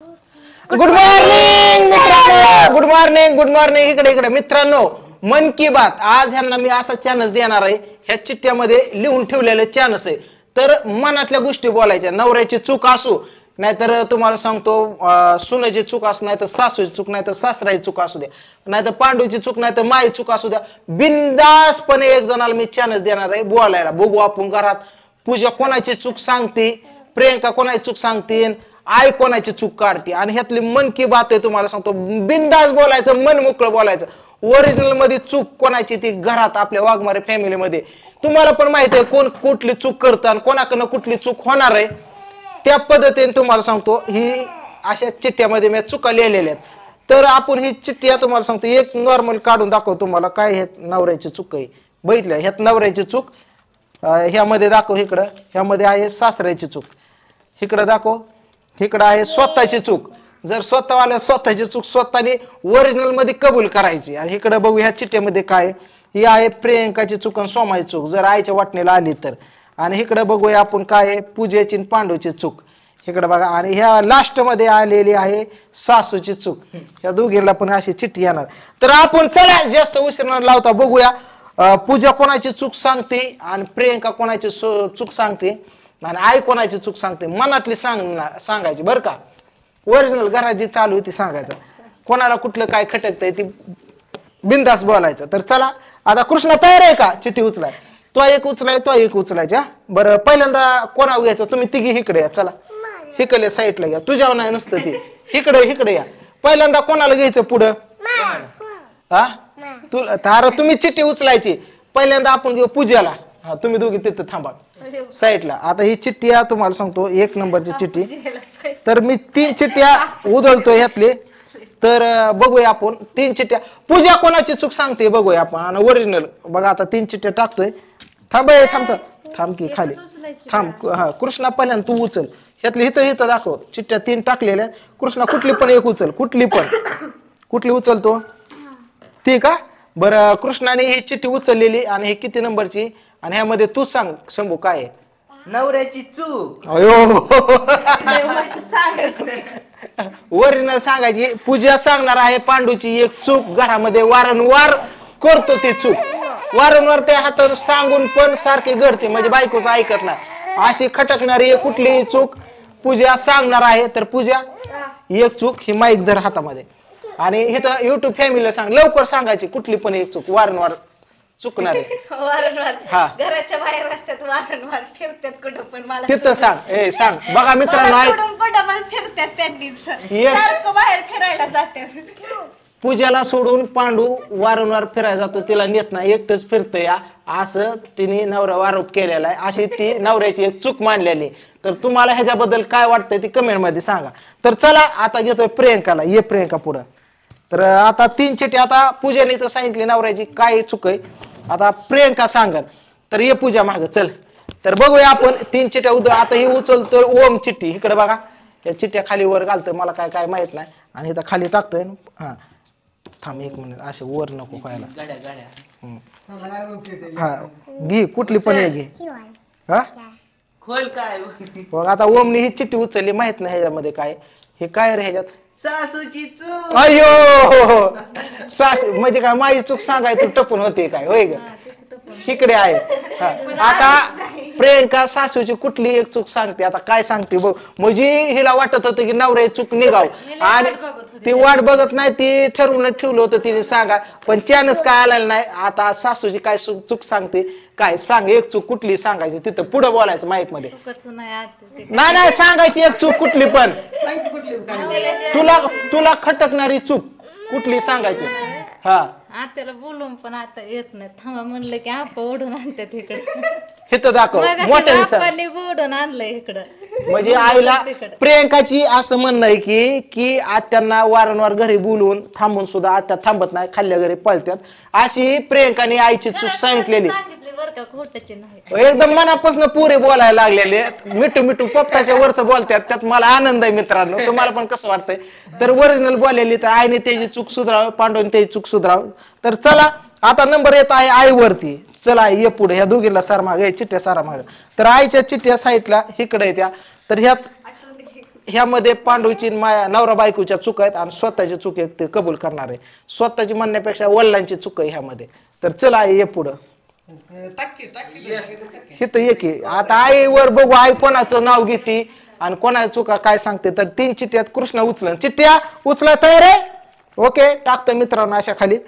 Good morning मित्रांनो, good morning good morning. इकडे इकडे मित्रांनो, मन की बात. आज ह्यांना मी असा चान्स देणार आहे. ह्या चिठ्ठ्यामध्ये लिहून ठेवलेले चान्स आहे. तर मनातल्या गोष्टी बोलायच्या. नवऱ्याची चूक असू, नाहीतर तुम्हाला सांगतो सुनेची चूक असू, नाहीतर सासूची चूक, नाहीतर सासराची चूक असू द्या, नाहीतर पांडूची चूक, नाहीतर माई चूक असू द्या. बिंदासपणे एक जणाला मी चान्स देणार आहे बोलायला. बघू आपण घरात पूजा कोणाची चूक सांगते, प्रियंका कोणाची चूक सांगते, आई कोणाची चूक काढते. आणि ह्यातली मन की बात आहे. तुम्हाला सांगतो बिंदास बोलायचं, मन मोकळं बोलायचं. ओरिजिनल मध्ये चूक कोणाची ती घरात आपल्या वाघमारे फॅमिलीमध्ये. तुम्हाला पण माहिती आहे कोण कुठली चूक करतं आणि कोणाकडनं कुठली चूक होणार आहे. त्या पद्धतीने तुम्हाला सांगतो ही अशा चिठ्ठ्यामध्ये मी चुका लिहिलेल्या आहेत. तर आपण ही चिठ्ठी तुम्हाला सांगतो एक नॉर्मल काढून दाखव तुम्हाला काय हे नवऱ्याची चूक आहे. बघितलं ह्यात नवऱ्याची चूक, ह्यामध्ये दाखव. इकडं ह्यामध्ये आहे सासऱ्याची चूक, इकडं दाखव. इकडं आहे स्वतःची चूक. जर स्वतःवाल्या स्वतःची चूक स्वतःने ओरिजिनल मध्ये कबूल करायची. आणि इकडे बघू ह्या चिठ्ठ्यामध्ये काय ही आहे प्रियंकाची चूक आणि सोमाची चूक जर आईच्या वाटणीला आली तर. आणि इकडे बघूया आपण काय आहे पूजेची आणि पांडूची चूक. इकडे बघा. आणि ह्या लास्ट मध्ये आलेली आहे सासूची चूक. ह्या दोघींना पण अशी चिठ्ठी येणार. तर आपण चला जास्त उशीर न लावता बघूया पूजा कोणाची चूक सांगते आणि प्रियंका कोणाची चूक सांगते आणि आई कोणाची चूक सांगते. मनातली सांगायची बरं का. ओरिजिनल घरात जी चालू आहे ती सांगायचं. कोणाला कुठलं काय खटकतंय ती बिंदास बोलायचं. तर चला आता कृष्णा तयार आहे का चिठ्ठी उचलाय? तो एक उचलाय, तो एक उचलायच्या. बरं पहिल्यांदा कोणावर घ्यायचं? तुम्ही तिघी इकडे या. चला इकडे साईडला घ्या. तुझ्यावर नाही नसतं ती. इकडे या. पहिल्यांदा कोणाला घ्यायचं पुढं? हा तुला. अरे तुम्ही चिठ्ठी उचलायची. पहिल्यांदा आपण घेऊ पूजाला. हा तुम्ही दोघी तिथं थांबा साईडला. आता ही चिठ्ठी तुम्हाला सांगतो एक नंबरची चिठ्ठी. तर मी 3 चिठ्ठ्या उधळतो ह्यातले. तर बघूया आपण 3 चिठ्ठ्या. पूजा कोणाची चूक सांगते बघूया आपण. आणि ओरिजिनल बघा आता 3 चिठ्ठ्या टाकतोय. थांब की खाली थांब. हा कृष्णा पहिल्यांदा तू उचल. ह्यातली इथं दाखव. चिठ्ठ्या 3 टाकलेल्या. कृष्णा कुठली पण एक उचल. कुठली उचलतो ती का? बरं कृष्णाने ही चिठ्ठी उचललेली आणि हे किती नंबरची? आणि ह्यामध्ये तू सांग शंभू काय आहे? नवऱ्याची चूक. अयो ओरिजिनल सांगायची. पूजा सांगणार आहे पांडूची एक चूक. घरामध्ये वारंवार करतो ती चूक. वारंवार त्या हातावर सांगून पण सारखी घडते म्हणजे बायकोच ऐकत नाही. अशी खटकणारी कुठलीही चूक पूजा सांगणार आहे. तर पूजा एक चूक ही माईक धर हातामध्ये. आणि इथं युट्यूब फॅमिलीला सांग लवकर सांगायची कुठली पण एक चूक वारंवार चुकणारे. वारंवार हा घराच्या बाहेर असतात, वारंवार फिरतात कुठं पण. मला तिथं सांग. सांग बघा मित्रांनो कुठं पण फिरतात त्यांनी सारखं बाहेर फिरायला जातात. पूजाला सोडून पांडू वारंवार फिरायला जातो. तिला नेत नाही, एकटंच फिरतं या असं तिने नवऱ्यावर आरोप केलेला आहे. अशी ती नवऱ्याची एक चूक मांडलेली. तर तुम्हाला ह्याच्याबद्दल काय वाटतंय ती कमेंट मध्ये सांगा. तर चला आता घेतोय प्रियंकाला. ये प्रियंका पुढं. तर आता 3 चिठ्ठी आता पूजाने तर सांगितली नवऱ्याची काय चूक आहे. आता प्रियंका सांगल. तर ये पूजा माग चल. तर बघूया आपण 3 चिठ्ठ्या आता ही उचलतोय ओम चिठ्ठी. इकडे बघा या चिठ्ठ्या खाली वर घालतोय. मला काय माहित नाही. आणि इथं खाली टाकतोय. हा थांब 1 मिनिट. असे वर नको व्हायला. हा घे कुठली पण एक घे. हा खोल काय बघ आता ओमनी ही चिठ्ठी उचलली. माहित नाही ह्याच्यामध्ये काय हे काय रे ह्याच्यात. सासूची चूक. अयो सासू म्हणजे काय माझी चूक सांगाय तू टपून होते काय होय ग. इकडे आहे. आता प्रियंका सासूची कुठली एक चूक सांगते. आता काय सांगते बघ. म्हणजे हिला वाटत होतं की नवऱ्याची चूक निघाव आणि ती वाट बघत नाही. ती ठरवून ठेवलं होतं तिने सांगा पण चानच काय आलेला नाही. आता सासूची काय चूक सांगते काय सांग. एक चूक कुठली सांगायची तिथं पुढे बोलायचं माईक मध्ये. नाही सांगायची एक चूक कुठली पण. तुला खटकणारी चूक कुठली सांगायची. हा आत्याला बोलून पण आता येत नाही. थांबा म्हणलं की आपा ओढून आणतात इकडं. इथं दाखव मोठ्याने ओढून आणलंय इकडं. म्हणजे आईला प्रियंकाची असं म्हणणं आहे की आत्यांना वारंवार घरी बोलून थांबून सुद्धा आत्या थांबत नाही, खाल्ल्या घरी पळतात. अशी प्रियंकाने आईची चूक सांगितलेली. एकदम मनापासून पुरे बोलायला लागलेले. मिठू पोपटाच्या वरच बोलतात. त्यात मला आनंद आहे मित्रांनो. तुम्हाला पण कसं वाटतंय? तर ओरिजिनल बोललेली. तर आईने त्याची चूक सुधारावी, पांडवने त्याची चूक सुधारावी. तर चला आता नंबर येत आहे आईवरती. चला ये पुढे. ह्या दोघीला सार माग चिठ्ठ्या सारा माग. तर आईच्या चिठ्ठ्या साईडला इकडे त्या. तर ह्यात ह्यामध्ये पांडूची नवरा बायकोच्या चूक आहेत आणि स्वतःची चूक ते कबूल करणार आहे. स्वतःची म्हणण्यापेक्षा वडिलांची चूक आहे ह्यामध्ये. तर चला आई ये पुढं. इथं ये की आता आई वर बघू आई कोणाचं नाव घेते आणि कोणाची चुका काय सांगते. तर 3 चिठ्ठ्यात कृष्ण उचलन. चिठ्ठ्या उचला तयार आहे. ओके टाकतो मित्रांनो अशा खाली.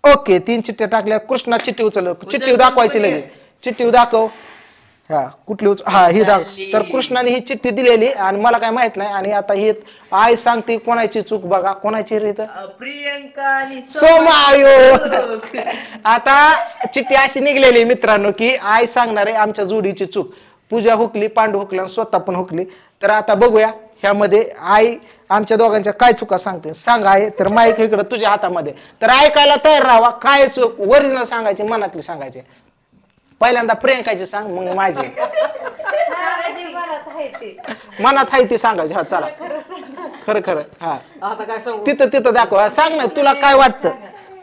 ओके 3 चिठ्ठ्या टाकल्या. कृष्णा चिठ्ठी उचल. चिठ्ठी दाखवायची लगेच. चिठ्ठी दाखव. हा कुठली हा ही दाखव. तर कृष्णाने ही चिठ्ठी दिलेली आणि मला काय माहित नाही. आणि आता ही आई सांगते कोणाची चूक बघा. कोणाची रीत प्रियंका आणि सोमायो. आता चिठ्ठी अशी निघलेली मित्रांनो की आई सांगणार आहे आमच्या जोडीची चूक. पूजा हुकली, पांडू हुकला, स्वतः पण हुकली. तर आता बघूया ह्यामध्ये आई आमच्या दोघांच्या काय चुका सांगते. सांग आहे. तर माईक इकडं तुझ्या हातामध्ये. तर ऐकायला तयार राहावा. काय चूक ओरिजिनल सांगायची मनातली सांगायची. पहिल्यांदा प्रियंकाची सांग मग माझी मनात आहे ती सांगायची. हा चला खरं खरं हा आता काय सांगू तिथं दाखव. सांग ना तुला काय वाटतं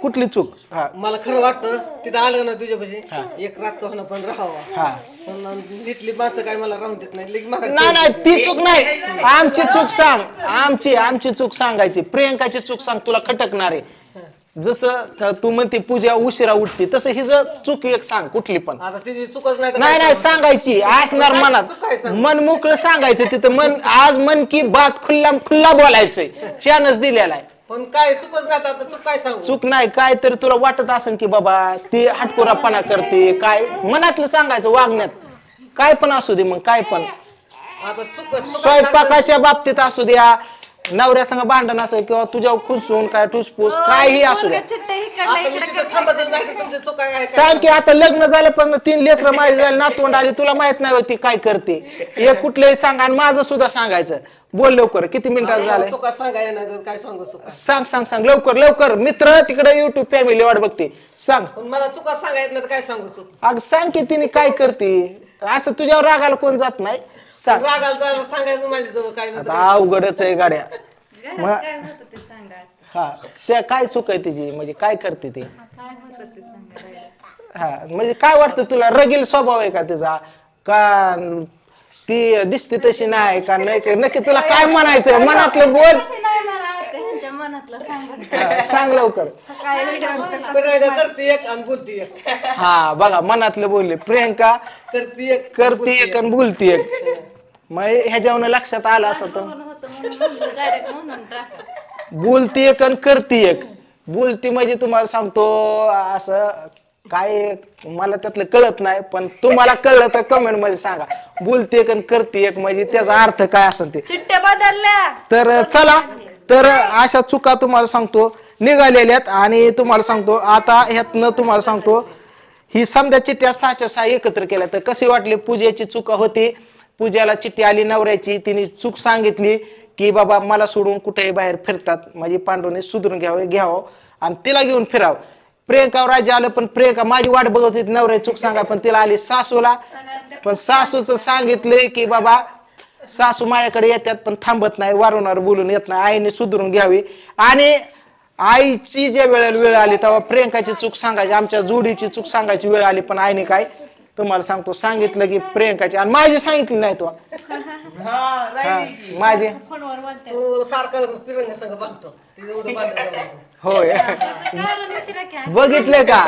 कुठली चूक. हा मला खरं वाटतं तिथं आलं ना तुझ्यापाशी एक रात का होणं पण राहावा. हा पण इथली माणसं काय मला राहून देत नाही. नाही ती चूक नाही. आमची चूक सांग. आमची चूक सांगायची. प्रियंकाची चूक सांग तुला खटकणार आहे. जसं तू म्हणते पूजा उशिरा उठते तसं हिच चूक एक सांग कुठली पण. आता तिची चूकच नाही. नाही सांगायची असणार मनात. मन मोकळं सांगायचं तिथं. आज मन की बात खुल्ला बोलायचंय. चान्स दिलेला आहे. पण काय चूकच नाही. आता चूक काय सांगू. चूक नाही काय तर तुला वाटत असेल की बाबा ती हटकोरापणा करते काय मनातलं सांगायचं वागण्यात काय पण असू दे. मग काय पण आता चूक स्वयंपाकाच्या बाबतीत असू द्या, नवऱ्या संग भांडण असं किंवा तुझ्या खुसून काय ठुसफूस काही असू द्या. थांबतच नाही. तुमची चूक काय सांग की आता लग्न झालं पण 3 लेकरं माझी झाली नातवंड आली तुला माहित नाही होती काय करते. हे कुठलंही सांग आणि माझं सुद्धा सांगायचं. बोल लवकर. किती मिनिटात झालंय चुका सांगाय नाही काय सांगू. सांग लवकर. मित्र तिकडे युट्यूब फॅमिली वाट बघते. सांग. पण मला चुका सांगायत नाही काय सांगू. चूक अग सांग की तिने काय करते. असं तुझ्यावर रागाला कोण जात नाही. सांग. रागाला सांगायचं माझ्या जवळ काय नाही. आता अवघडच आहे गाड्या. काय होतं ते सांगा. हा त्या काय चूक आहे तिची म्हणजे काय करते ते. काय होतं ते सांगा. हा म्हणजे काय वाटतं तुला रगील स्वभाव आहे का तिचा का ती दिसते तशी नाही का नाही नक्की तुला काय म्हणायचं मनातलं बोल. मनातलं सांगा. सांग लवकर. करते एक आणि बोलती एक. हा बघा मनातलं बोलले. प्रियंका करते एक आणि बोलती एक. मग ह्याच्यावर लक्षात आलं असं तर बोलती एक आणि करती एक. बोलती म्हणजे तुम्हाला सांगतो असं काय मला त्यातलं कळत नाही पण तुम्हाला कळलं तर कमेंट मध्ये सांगा. बोलती एक आणि करती एक म्हणजे त्याचा अर्थ काय असेल ते. चिठ्ठ्या बदलल्या. तर चला तर अशा चुका तुम्हाला सांगतो निघालेल्यात आणि तुम्हाला सांगतो आता ह्यातनं तुम्हाला सांगतो ही समजा चिठ्ठ्या 6च्या 6 एकत्र केल्या. तर कशी वाटली. पूजेची चुका होती. पूजाला चिठ्ठी आली नवऱ्याची. तिने चूक सांगितली की बाबा मला सोडून कुठेही बाहेर फिरतात म्हणजे पांडूने सुधरून घ्यावं आणि तिला घेऊन फिरावं. प्रियंकावर राज्य आलं पण प्रियंका माझी वाट बघत होती नवऱ्याची चूक सांगा पण तिला आली सासूला. पण सासूचं सांगितलंय की बाबा सासू माझ्याकडे येतात पण थांबत नाही वारंवार बोलून येत नाही. आईने सुधरून घ्यावी. आणि आईची ज्या वेळेला वेळ आली तेव्हा प्रियंकाची चूक सांगायची आमच्या जोडीची चूक सांगायची वेळ आली पण आईने काय तुम्हाला सांगतो सांगितलं की प्रियंकाची आणि माझी सांगितली नाही तो माझे तू सारखं प्रियंका संग बांधतो. होय बघितलं का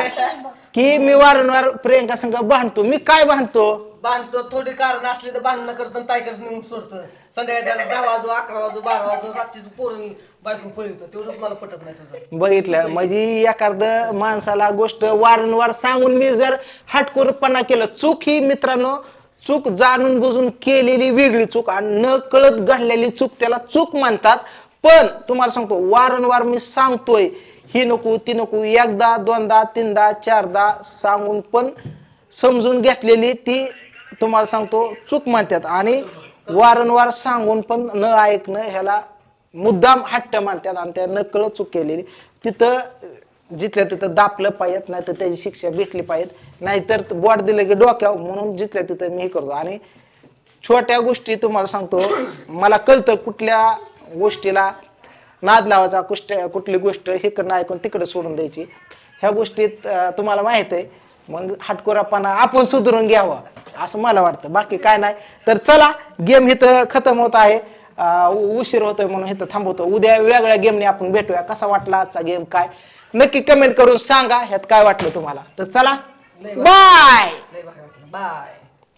की मी वारंवार प्रियंका संग भांडतो. मी काय भांडतो थोडी कारण असली तर भांडणं करतो काय करत नेऊन सोडतो. संध्याकाळी 10 वाजू 11 वाजू 12 वाजू रात्री पोरून बायको पळवतो. तेवढंच मला पटत नाही तुझं. बघितलं म्हणजे एखाद माणसाला गोष्ट वारंवार सांगून मी जर हटकोरपणा केलं. चूक ही मित्रांनो चूक जाणून बुजून केलेली वेगळी चूक आणि न कळत घडलेली चूक त्याला चूक म्हणतात. पण तुम्हाला सांगतो वारंवार मी सांगतोय ही नको ती नको 1दा 2दा 3दा 4दा सांगून पण समजून घेतलेली ती तुम्हाला सांगतो चूक म्हणतात. आणि वारंवार सांगून पण न ऐकणं ह्याला मुद्दाम हट्ट मानतात. आणि त्या नकळत चूक केलेली तिथं जिथल्या तिथं दापलं पाहिजेत नाही तर त्याची शिक्षा भेटली पाहिजेत. नाहीतर बोट दिलं की डोक्यावर म्हणून जिथल्या तिथं मी हे करतो. आणि छोट्या गोष्टी तुम्हाला सांगतो मला कळतं कुठल्या गोष्टीला नाद लावायचा कुठली गोष्ट इकडनं ऐकून तिकडे सोडून द्यायची. ह्या गोष्टीत तुम्हाला माहित आहे. मग हटकोरापणा आपण सुधारून घ्यावं असं मला वाटतं. बाकी काय नाही. तर चला गेम इथं खतम होत आहे उशीर होतोय म्हणून इथं थांबवतो. उद्या वेगळ्या गेमने आपण भेटूया. कसा वाटला आजचा गेम काय नक्की कमेंट करून सांगा ह्यात काय वाटलं तुम्हाला. तर चला बाय. बाय.